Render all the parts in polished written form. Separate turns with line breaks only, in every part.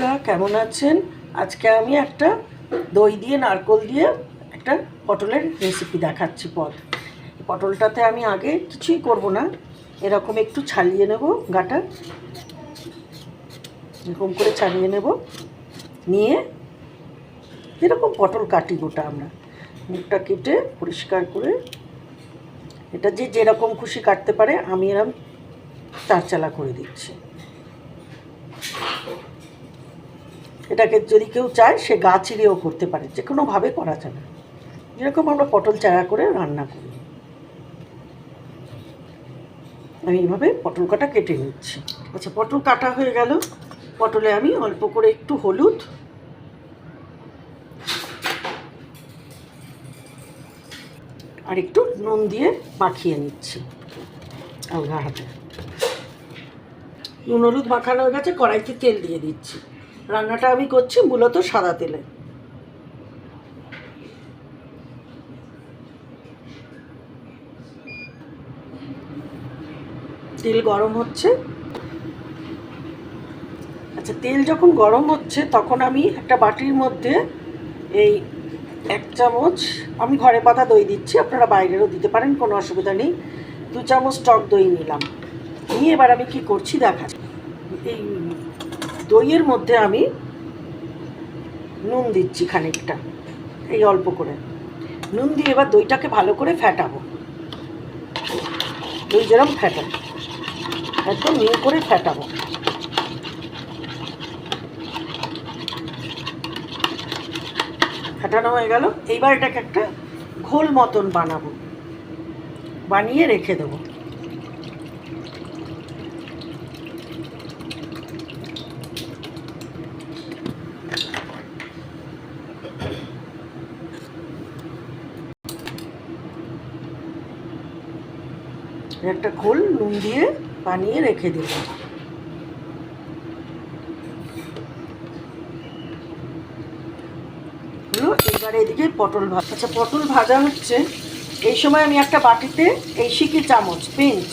বন্ধুরা কেমন আছেন? আজকে আমি একটা দই দিয়ে নারকোল দিয়ে একটা পটলের রেসিপি দেখাচ্ছি। পটলটাতে আমি আগে কিছুই করব না, এরকম একটু ছাড়িয়ে নেব, গাটা এরকম করে ছাড়িয়ে নেব, নিয়ে এরকম পটল কাটি গোটা আমরা, মুখটা কেটে পরিষ্কার করে, এটা যে যেরকম খুশি কাটতে পারে, আমি এরকম চারচালা করে দিচ্ছি। এটাকে যদি কেউ চায় সে গা চিড়েও করতে পারে, যে কোনোভাবে করা যাবে, যেরকম আমরা পটল চারা করে রান্না করি। আমি এইভাবে পটল কাটা কেটে নিচ্ছি। আচ্ছা, পটল কাটা হয়ে গেল। পটলে আমি অল্প করে একটু হলুদ আর একটু নুন দিয়ে মাখিয়ে নিচ্ছি আলগা হাতে। নুন হলুদ মাখানো হয়ে গেছে, কড়াইতে তেল দিয়ে দিচ্ছি। রান্নাটা আমি করছি মূলত সাদা তেলে। তেল গরম হচ্ছে। আচ্ছা, তেল যখন গরম হচ্ছে তখন আমি একটা বাটির মধ্যে এই 1 চামচ আমি ঘরে পাতা দই দিচ্ছি, আপনারা বাইরেরও দিতে পারেন, কোনো অসুবিধা নেই। 2 চামচ টক দই নিলাম, নিয়ে এবার আমি কি করছি দেখাচ্ছি। এই দইয়ের মধ্যে আমি নুন দিচ্ছি খানিকটা, এই অল্প করে নুন দিয়ে এবার দইটাকে ভালো করে ফ্যাটাবো। দই যেরকম ফ্যাটাবো, একদম মিহি করে ফ্যাটাবো। ফেটানো হয়ে গেল। এইবার এটাকে একটা ঘোল মতন বানাবো, বানিয়ে রেখে দেবো। একটা ঘোল নুন দিয়ে বানিয়ে রেখে দেব। এবারে এদিকে পটল ভাজা। আচ্ছা, পটল ভাজা হচ্ছে। এই সময় আমি একটা বাটিতে এই সিকি চামচ পিঞ্চ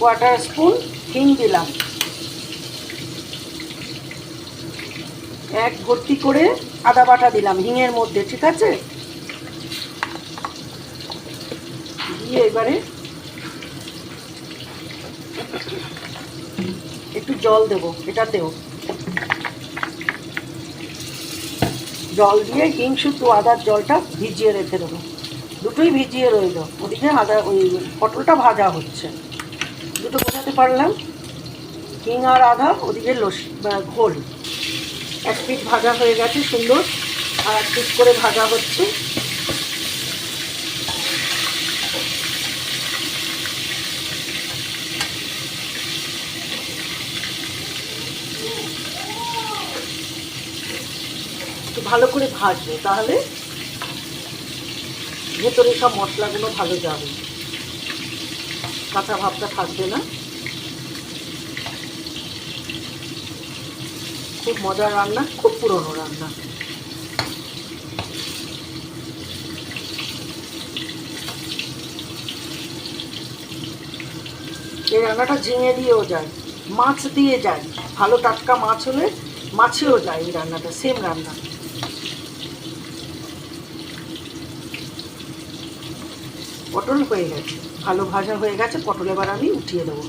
1/4 স্পুন হিং দিলাম, 1 ভর্তি করে আদা বাটা দিলাম হিঙের মধ্যে, ঠিক আছে? দিয়ে এবারে একটু জল দেবো, এটাতেও জল দিয়ে হিং শুদ্ধ আদার জলটা ভিজিয়ে রেখে দেবো। দুটোই ভিজিয়ে রইল, ওদিকে আদা ওই পটলটা ভাজা হচ্ছে। দুটো বোঝাতে পারলাম, হিং আর আদা, ওদিকে ঘোল। 1 পিঠ ভাজা হয়ে গেছে সুন্দর, আর 1 পিঠ করে ভাজা হচ্ছে। একটু ভালো করে ভাজবে, তাহলে ভেতরে সব মশলাগুলো ভালো যাবে, কাঁচা ভাবটা থাকবে না। খুব মজার রান্না, খুব পুরনো রান্না। এই রান্নাটা ঝিঙে দিয়েও যায়, মাছ দিয়ে যায়, ভালো টাটকা মাছ হলে মাছেও যায় এই রান্নাটা, সেম রান্না। পটল হয়ে গেছে, ভালো ভাজা হয়ে গেছে পটল, এবার আমি উঠিয়ে দেবো।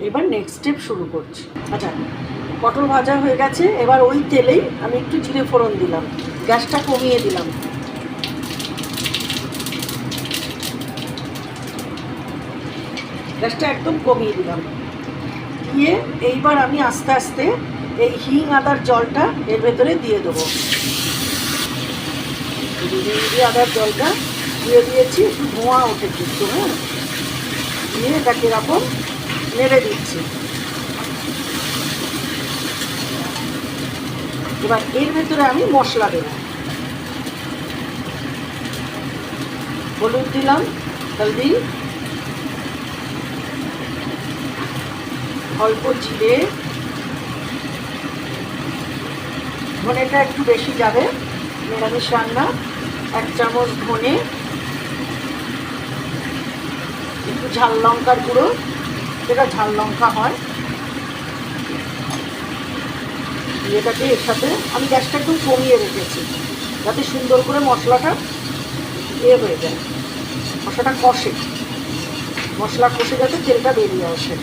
এবার নেক্সট স্টেপ শুরু করছি। আচ্ছা, পটল ভাজা হয়ে গেছে, এবার ওই তেলেই আমি একটু জিরে ফোড়ন দিলাম, গ্যাসটা কমিয়ে দিলাম। গ্যাসটা একদম কমিয়ে দিলাম, দিয়ে এইবার আমি আস্তে আস্তে এই হিং আদার জলটা এর ভেতরে দিয়ে দেবো। আদার জলটা দিয়ে দিয়েছি, একটু ধোঁয়া উঠেছে একটু, হ্যাঁ, দিয়ে এটাকে এরকম নেড়ে দিচ্ছি। এবার এর ভেতরে আমি মশলা দেব। হলুদ দিলাম, হলদি, অল্প জিরে, ধনেটা একটু বেশি যাবে, নিরামিষ রান্না। 1 চামচ ধনে, একটু ঝাল লঙ্কার গুঁড়ো, যেটা ঝাল লঙ্কা হয়, এটাকে এর সাথে আমি গ্যাসটা একটু কমিয়ে রেখেছি যাতে সুন্দর করে মশলাটা হয়ে যায়, মশলাটা কষে, মশলা কষে যাতে তেলটা বেরিয়ে আসে।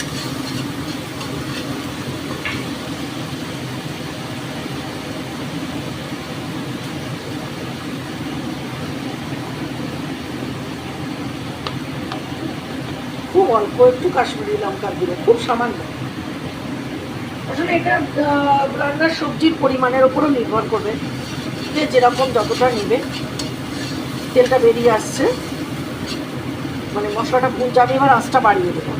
খুব অল্প একটু কাশ্মীরি লঙ্কার গুঁড়ো, খুব সামান্য। আসলে এটা রান্নার সবজির পরিমাণের ওপরও নির্ভর করবে, যে যেরকম যতটা নেবে। তেলটা বেরিয়ে আসছে, মানে মশলাটা ভুনতে আমি এবার আঁচটা বাড়িয়ে দেবো।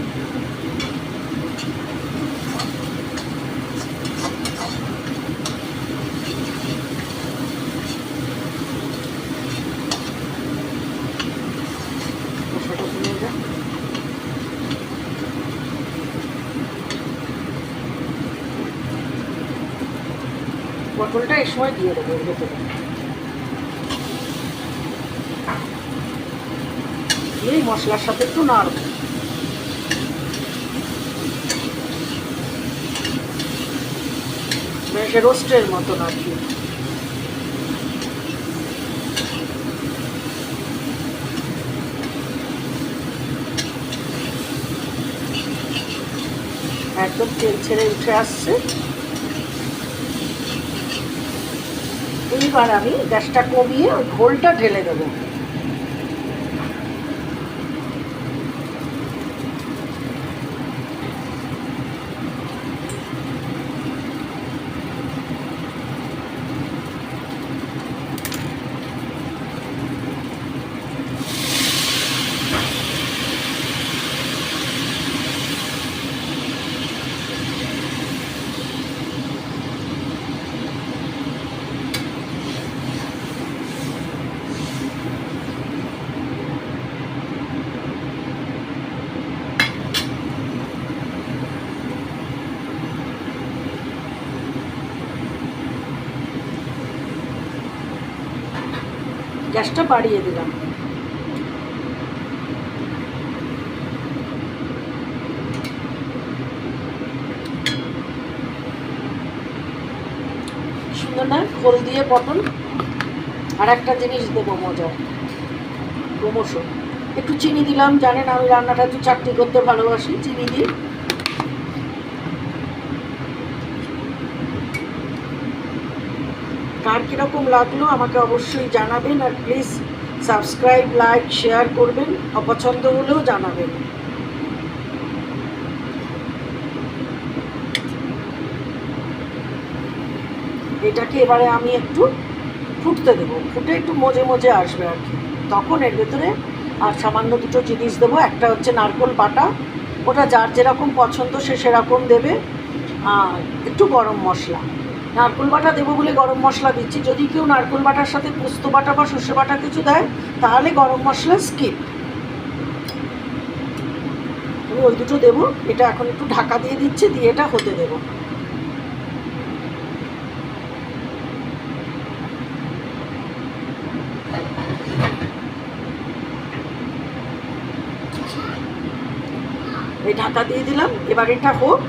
মশলাটা ভুনে যায়। পটলটা এই সময় দিয়ে দেবো এর ভেতরে, এই মশলার সাথে একটু নাড়ব। রোস্টের মতন আর কি। একদম তেল ছেড়ে উঠে আসছে। এইবার আমি গ্যাসটা কমিয়ে ওই ঘোলটা ঢেলে দেবো। গ্যাসটা বাড়িয়ে দিলাম। সুন্দর না খোল দিয়ে পটল। আর একটা জিনিস দেবো মজা, ক্রমশ একটু চিনি দিলাম। জানেন আমি রান্নাটা একটু চাটনি করতে ভালোবাসি, চিনি দিই। কার কীরকম লাগলো আমাকে অবশ্যই জানাবেন, আর প্লিজ সাবস্ক্রাইব, লাইক, শেয়ার করবেন। অপছন্দ হলেও জানাবেন। এটাকে এবারে আমি একটু ফুটতে দেবো, ফুটে একটু মজে মজে আসবে আর কি। তখন এর ভেতরে আর সামান্য দুটো জিনিস দেবো। একটা হচ্ছে নারকেল বাটা, ওটা যার যেরকম পছন্দ সে সেরকম দেবে। আর একটু গরম মশলা, নারকেল বাটা দেবো বলে গরম মশলা দিচ্ছি। যদি কেউ নারকেল বাটার সাথে পোস্ত বাটা বা সর্ষে বাটা কিছু দেয় তাহলে গরম মশলা স্কিপ। আমি ওই দুটো দেবো। এটা এখন একটু ঢাকা দিয়ে দিচ্ছি, দিয়ে এটা হতে দেবো। এই ঢাকা দিয়ে দিলাম, এবার এটা হোক।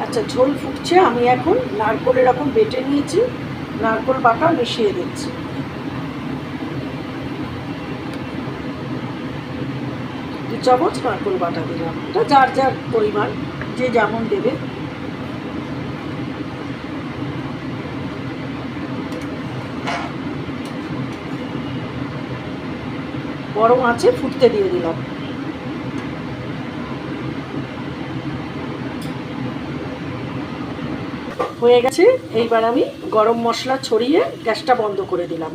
আচ্ছা, ঝোল ফুটছে। আমি এখন নারকেল এরকম বেটে নিয়েছি, নারকেল বাটা মিশিয়ে দিচ্ছি। দু চামচ নারকেল বাটা দিলাম। এটা যার যার পরিমাণ, যে যেমন দেবে। গরম আছে, ফুটতে দিয়ে দিলাম। হয়ে গেছে। এইবার আমি গরম মশলা ছড়িয়ে গ্যাসটা বন্ধ করে দিলাম।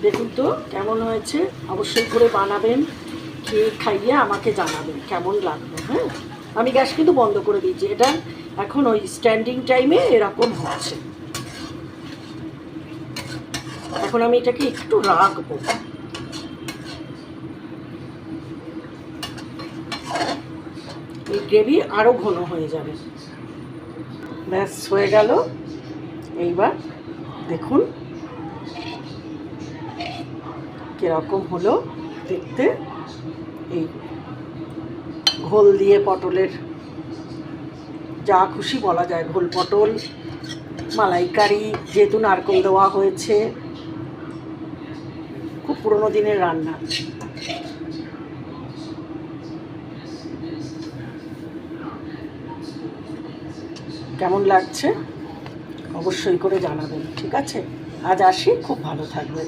দেখুন তো কেমন হয়েছে, অবশ্যই করে বানাবেন, খেয়ে খাইয়ে আমাকে জানাবেন কেমন লাগলো। হ্যাঁ। আমি গ্যাস কিন্তু বন্ধ করে দিয়েছি। এটা এখন ওই স্ট্যান্ডিং টাইমে এরকম হচ্ছে। এখন আমি এটাকে একটু রাখবো। এই গ্রেভি আরও ঘন হয়ে যাবে। ব্যাস হয়ে গেল। এইবার দেখুন কিরকম হলো দেখতে। এই ঘোল দিয়ে পটলের যা খুশি বলা যায়, ঘোল পটল, মালাইকারি, যেহেতু নারকেল দেওয়া হয়েছে, খুব পুরোনো দিনের রান্না। কেমন লাগছে অবশ্যই করে জানাবেন, ঠিক আছে? আজ আসি, খুব ভালো থাকবেন।